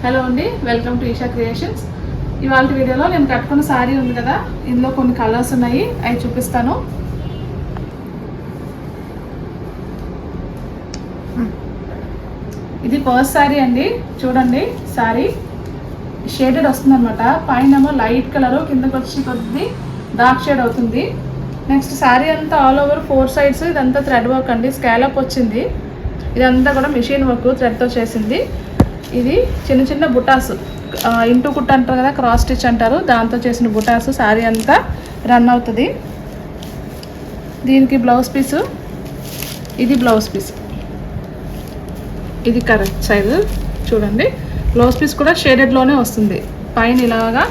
Hello అండి, welcome to Isha creations. ఇవాళ వీడియోలో నేను కట్టుకున్న శారీ ఉంది కదా, ఇందులో కొన్ని కలర్స్ ఉన్నాయి, అవి చూపిస్తాను. ఇది ఫస్ట్ శారీ అండి, చూడండి. శారీ షేడెడ్ వస్తుంది అనమాట. పైన ఏమో లైట్ కలర్, కిందకి వచ్చి కొద్ది డార్క్ షేడ్ అవుతుంది. నెక్స్ట్ శారీ అంతా ఆల్ ఓవర్ 4 sides ఇదంతా థ్రెడ్ వర్క్ అండి, స్కాలప్ వచ్చింది. ఇదంతా కూడా మిషన్ వర్క్, థ్రెడ్తో చేసింది. ఇది చిన్న చిన్న బుటాస్, ఇంటూ కుట్ట అంటారు కదా, క్రాస్ స్టిచ్ అంటారు, దాంతో చేసిన బుటాస్. శారీ అంతా రన్ అవుతుంది. దీనికి బ్లౌజ్ పీసు, ఇది బ్లౌజ్ పీస్, ఇది కరెక్ట్ సైజు చూడండి. బ్లౌజ్ పీస్ కూడా షేడెడ్లోనే వస్తుంది. పైన ఇలాగా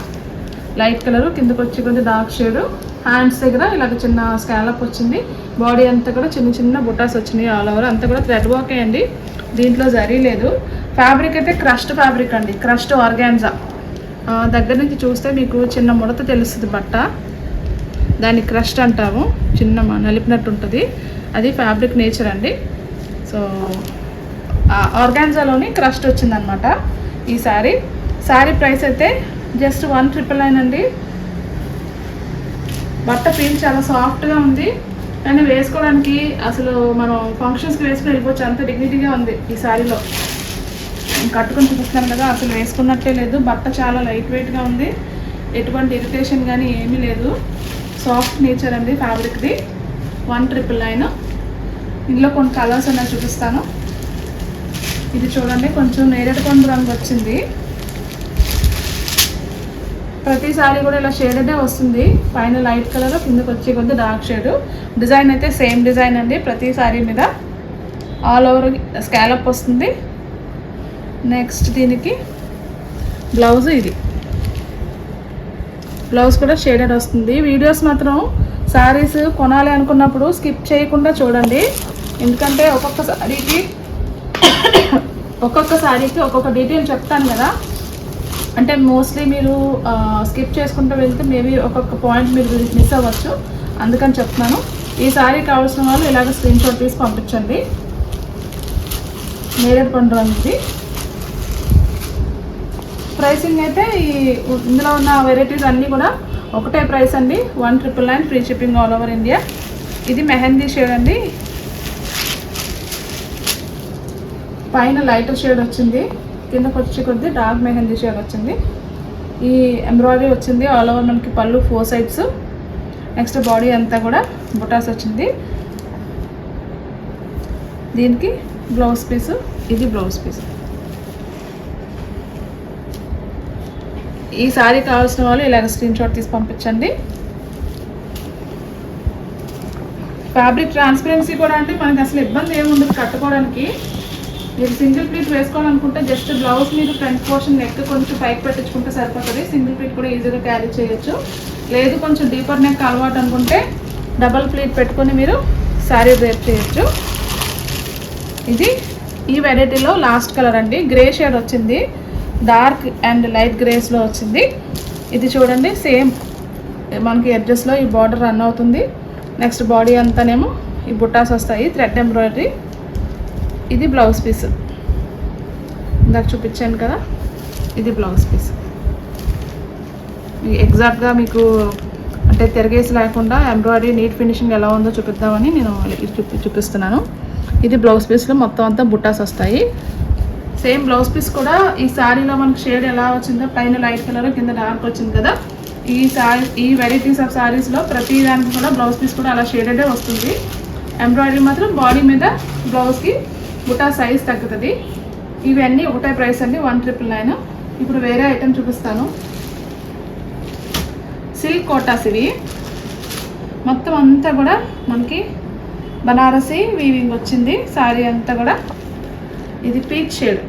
లైట్ కలరు, కిందకు వచ్చి కొంచెం డార్క్ షేడు. హ్యాండ్స్ దగ్గర ఇలాగ చిన్న స్కాలప్ వచ్చింది. బాడీ అంతా కూడా చిన్న చిన్న బుటాస్ వచ్చినాయి. ఆల్ ఓవర్ అంతా కూడా థ్రెడ్ వర్క్ అండి, దీంట్లో జరీ లేదు. ఫ్యాబ్రిక్ అయితే క్రష్డ్ ఫ్యాబ్రిక్ అండి, క్రష్డ్ ఆర్గాన్జా. దగ్గర నుంచి చూస్తే మీకు చిన్న ముడత తెలుస్తుంది బట్ట, దాన్ని క్రష్డ్ అంటాము. చిన్న నలిపినట్టు ఉంటుంది, అది ఫ్యాబ్రిక్ నేచర్ అండి. సో ఆర్గాన్జాలోని క్రష్డ్ వచ్చిందనమాట ఈ శారీ. శారీ ప్రైస్ అయితే జస్ట్ 1999 అండి. బట్ట ఫీల్ చాలా సాఫ్ట్గా ఉంది, కానీ వేసుకోవడానికి అసలు మనం ఫంక్షన్స్కి వేసుకుని వెళ్ళిపోవచ్చు, అంత డిగ్నిటీగా ఉంది ఈ శారీలో. కట్టుకొని చూపిస్తున్నాను కదా, అసలు వేసుకున్నట్లే లేదు. బట్ట చాలా లైట్ వెయిట్గా ఉంది, ఎటువంటి ఇరిటేషన్ కానీ ఏమీ లేదు. సాఫ్ట్ నేచర్ అండి ఫ్యాబ్రిక్ది. 1999. ఇందులో కొన్ని కలర్స్ ఉన్నాయి, చూపిస్తాను. ఇది చూడండి, కొంచెం నేరేడు పండు రంగు వచ్చింది. ప్రతి శారీ కూడా ఇలా షేడెడే వస్తుంది. పైన లైట్ కలర్, కిందకి వచ్చి కొద్ది డార్క్ షేడ్. డిజైన్ అయితే సేమ్ డిజైన్ అండి, ప్రతి శారీ మీద ఆల్ ఓవర్ స్కాలప్ వస్తుంది. నెక్స్ట్ దీనికి బ్లౌజ్, ఇది బ్లౌజ్ కూడా షేడెడ్ వస్తుంది. వీడియోస్ మాత్రం శారీస్ కొనాలి అనుకున్నప్పుడు స్కిప్ చేయకుండా చూడండి, ఎందుకంటే ఒక్కొక్క శారీకి ఒక్కొక్క డీటెయిల్ చెప్తాను కదా. అంటే మోస్ట్లీ మీరు స్కిప్ చేసుకుంటూ వెళ్తే మేబీ ఒక్కొక్క పాయింట్ మీరు మిస్ అవ్వచ్చు, అందుకని చెప్తున్నాను. ఈ శారీ కావాల్సిన వాళ్ళు ఇలాగ స్క్రీన్ షాట్ తీసి పంపించండి. నేరేడు పండు రంగుది. ప్రైసింగ్ అయితే ఇందులో ఉన్న వెరైటీస్ అన్నీ కూడా ఒకటే ప్రైస్ అండి, 1999, free shipping all over India. ఇది మెహందీ షేడ్ అండి, పైన లైట్ షేడ్ వచ్చింది, కిందకు వచ్చి కొద్ది డార్క్ మెహందీ షేడ్ వచ్చింది. ఈ ఎంబ్రాయిడరీ వచ్చింది ఆల్ ఓవర్ మనకి, పళ్ళు 4 sides. నెక్స్ట్ బాడీ అంతా కూడా బుటాస్ వచ్చింది. దీనికి బ్లౌజ్ పీసు, ఇది బ్లౌజ్ పీస్. ఈ శారీ కావాల్సిన వాళ్ళు ఇలాగ స్క్రీన్ షాట్ తీసి పంపించండి. ఫ్యాబ్రిక్ ట్రాన్స్పరెన్సీ కూడా అంటే మనకి అసలు ఇబ్బంది ఏమి ఉండదు కట్టుకోవడానికి. మీరు సింగిల్ ప్లీట్ వేసుకోవాలనుకుంటే జస్ట్ బ్లౌజ్ మీద ఫ్రంట్ పోర్షన్ నెక్ కొంచెం పైకి పెట్టించుకుంటే సరిపోతుంది. సింగిల్ ప్లీట్ కూడా ఈజీగా క్యారీ చేయొచ్చు. లేదు కొంచెం డీపర్ నెక్ అలవాటు అనుకుంటే డబల్ ప్లీట్ పెట్టుకొని మీరు శారీ డ్రేప్ చేయొచ్చు. ఇది ఈ వెరైటీలో లాస్ట్ కలర్ అండి, గ్రే షేడ్ వచ్చింది, డార్క్ అండ్ లైట్ గ్రేస్లో వచ్చింది. ఇది చూడండి, సేమ్ మనకి ఎడ్జెస్లో ఈ బార్డర్ రన్ అవుతుంది. నెక్స్ట్ బాడీ అంతానేమో ఈ బుట్టాస్ వస్తాయి, థ్రెడ్ ఎంబ్రాయిడరీ. ఇది బ్లౌజ్ పీస్, ఇందాక చూపించాను కదా, ఇది బ్లౌజ్ పీస్. ఎగ్జాక్ట్గా మీకు అంటే తిరగేసి లేకుండా ఎంబ్రాయిడరీ నీట్ ఫినిషింగ్ ఎలా ఉందో చూపిద్దామని నేను చూపిస్తున్నాను. ఇది బ్లౌజ్ పీస్లో మొత్తం అంతా బుట్టాస్ వస్తాయి. సేమ్ బ్లౌజ్ పీస్ కూడా ఈ శారీలో మనకి షేడ్ ఎలా వచ్చిందో, పైన లైట్ కలర్, కింద డార్క్ వచ్చింది కదా. ఈ వెరైటీస్ ఆఫ్ శారీస్లో ప్రతి దానికి కూడా బ్లౌజ్ పీస్ కూడా అలా షేడెడే వస్తుంది. ఎంబ్రాయిడరీ మాత్రం బాడీ మీద బ్లౌజ్కి బుటా సైజ్ తగ్గుతుంది. ఇవన్నీ ఒకటే ప్రైస్ అండి, 1999. ఇప్పుడు వేరే ఐటెం చూపిస్తాను. సిల్క్ కోటాస్ ఇవి. మొత్తం అంతా కూడా మనకి బనారసి వీవింగ్ వచ్చింది శారీ అంతా కూడా. ఇది పీచ్ షేడ్,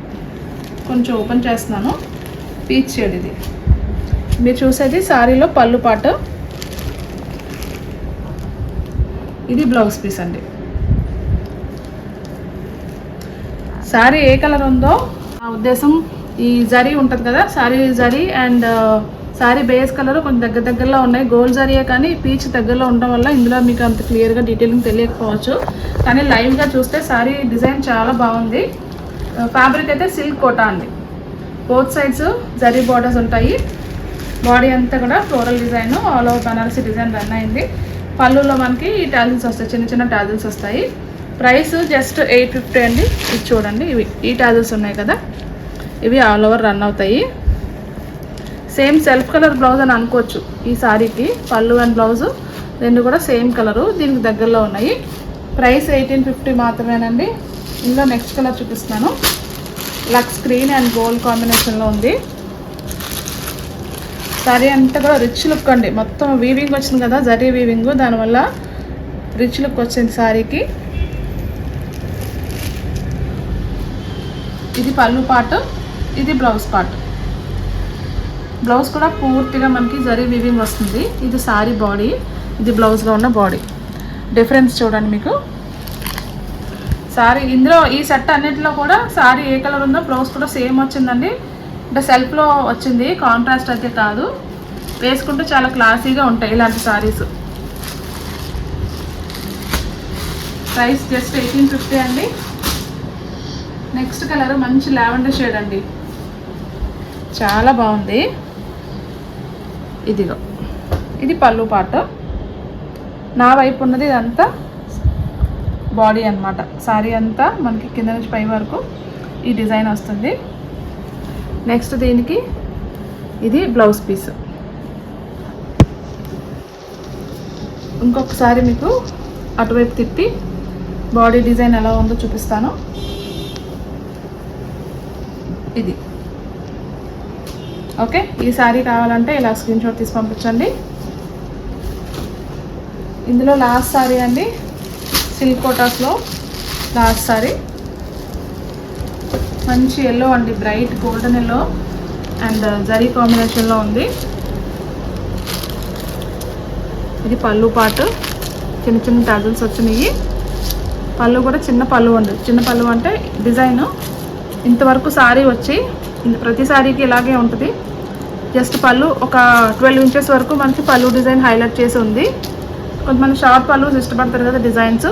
కొంచెం ఓపెన్ చేస్తున్నాను. పీచ్ షేడ్ ఇది మీరు చూసేది శారీలో పళ్ళు పాటు. ఇది బ్లౌజ్ పీస్ అండి. శారీ ఏ కలర్ ఉందో నా ఉద్దేశం, ఈ జరీ ఉంటుంది కదా, sari zari and sari base colour కొంచెం దగ్గరలో ఉన్నాయి. గోల్డ్ జరీయే కానీ పీచ్ దగ్గరలో ఉండడం వల్ల ఇందులో మీకు అంత క్లియర్గా డీటెయిలింగ్ తెలియకపోవచ్చు, కానీ లైవ్గా చూస్తే శారీ డిజైన్ చాలా బాగుంది. ఫ్యాబ్రిక్ అయితే సిల్క్ కోటా అండి. బోత్ సైడ్స్ జరీ బార్డర్స్ ఉంటాయి. బాడీ అంతా కూడా floral design, all over Banarasi design run అయింది. పళ్ళులో మనకి ఈ టాజిల్స్ వస్తాయి, చిన్న చిన్న టాజిల్స్ వస్తాయి. ప్రైస్ జస్ట్ 850 అండి. ఇది చూడండి, ఇవి ఈ టాజిల్స్ ఉన్నాయి కదా, ఇవి ఆల్ ఓవర్ రన్ అవుతాయి. సేమ్ సెల్ఫ్ కలర్ బ్లౌజ్ అని అనుకోవచ్చు. ఈ సారీకి పళ్ళు అండ్ బ్లౌజ్ రెండు కూడా సేమ్ కలరు, దీనికి దగ్గరలో ఉన్నాయి. ప్రైస్ 1850 మాత్రమేనండి. ఇందులో నెక్స్ట్ కలర్ చూపిస్తున్నాను. లక్స్ గ్రీన్ అండ్ గోల్డ్ కాంబినేషన్లో ఉంది. సారీ అంతా కూడా రిచ్ లుక్ అండి. మొత్తం వీవింగ్ వచ్చింది కదా, జరీ వీవింగ్, దానివల్ల రిచ్ లుక్ వచ్చింది సారీకి. ఇది పళ్ళు పార్ట్, ఇది బ్లౌజ్ పార్ట్. బ్లౌజ్ కూడా పూర్తిగా మనకి జరీ వీవింగ్ వస్తుంది. ఇది సారీ బాడీ, ఇది బ్లౌజ్లో ఉన్న బాడీ. డిఫరెన్స్ చూడండి మీకు. సారీ ఇందులో ఈ సెట్ అన్నింటిలో కూడా సారీ ఏ కలర్ ఉందో బ్లౌజ్ కూడా సేమ్ వచ్చిందండి. అంటే సెల్ఫ్లో వచ్చింది, కాంట్రాస్ట్ అయితే కాదు. వేసుకుంటే చాలా క్లాసీగా ఉంటాయి ఇలాంటి సారీస్. ప్రైస్ జస్ట్ 1850 అండి. నెక్స్ట్ కలర్ మంచి లావెండర్ షేడ్ అండి, చాలా బాగుంది. ఇదిగో ఇది పళ్ళు పార్ట్, నా వైపు ఉన్నది ఇదంతా బాడీ అన్నమాట. సారీ అంతా మనకి కింద నుంచి పై వరకు ఈ డిజైన్ వస్తుంది. నెక్స్ట్ దీనికి ఇది బ్లౌజ్ పీస్. ఇంకొకసారి మీకు అటువైపు తిప్పి బాడీ డిజైన్ ఎలా ఉందో చూపిస్తాను. ఇది ఓకే. ఈ సారీ కావాలంటే ఇలా స్క్రీన్ షాట్ తీసి పంపించండి. ఇందులో లాస్ట్ సారీ అండి, సిల్క్ కోటాస్లో లాస్ట్ సారీ. మంచి ఎల్లో అండి, bright golden yellow and zari కాంబినేషన్లో ఉంది. ఇది పళ్ళు పార్ట్, చిన్న చిన్న టాజిల్స్ వచ్చినాయి. పళ్ళు కూడా చిన్న పళ్ళు ఉంది. చిన్న పళ్ళు అంటే డిజైన్ ఇంతవరకు సారీ వచ్చి ప్రతి సారీకి ఇలాగే ఉంటుంది. జస్ట్ పళ్ళు ఒక 12 ఇంచెస్ వరకు మనకి పళ్ళు డిజైన్ హైలైట్ చేసి ఉంది. కొంతమంది షార్ట్ పళ్ళు ఇష్టపడతారు కదా డిజైన్స్,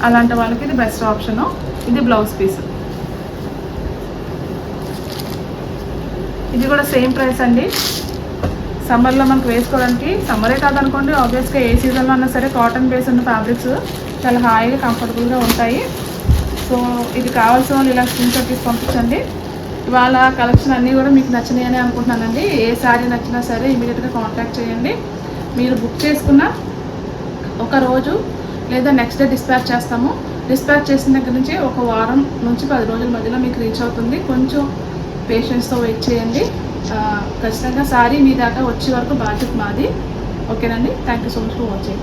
అలాంటి వాళ్ళకి ఇది బెస్ట్ ఆప్షను. ఇది బ్లౌజ్ పీస్. ఇది కూడా సేమ్ ప్రైస్ అండి. సమ్మర్లో మనకు వేసుకోవడానికి, సమ్మరే కాదనుకోండి, ఆబ్వియస్గా ఏ సీజన్లో అన్నా సరే కాటన్ బేస్ ఉన్న ఫ్యాబ్రిక్స్ చాలా హాయిగా కంఫర్టబుల్గా ఉంటాయి. సో ఇది కావాల్సిన వాళ్ళు ఇలా స్క్రీన్ షాట్ తీసి పంపించండి. ఇవాళ కలెక్షన్ అన్నీ కూడా మీకు నచ్చినాయని అనుకుంటున్నానండి. ఏ శారీ నచ్చినా సరే ఇమీడియట్గా కాంటాక్ట్ చేయండి. మీరు బుక్ చేసుకున్న ఒక రోజు లేదా నెక్స్ట్ డే డిస్పాచ్ చేస్తాము. డిస్పాచ్ చేసిన దగ్గర నుంచి ఒక వారం నుంచి 10 రోజుల మధ్యలో మీకు రీచ్ అవుతుంది. కొంచెం పేషెన్స్తో వెయిట్ చేయండి. ఖచ్చితంగా సారీ మీ దాకా వచ్చే వరకు బాధ్యత మాది. ఓకేనండి. Thank you so much for watching.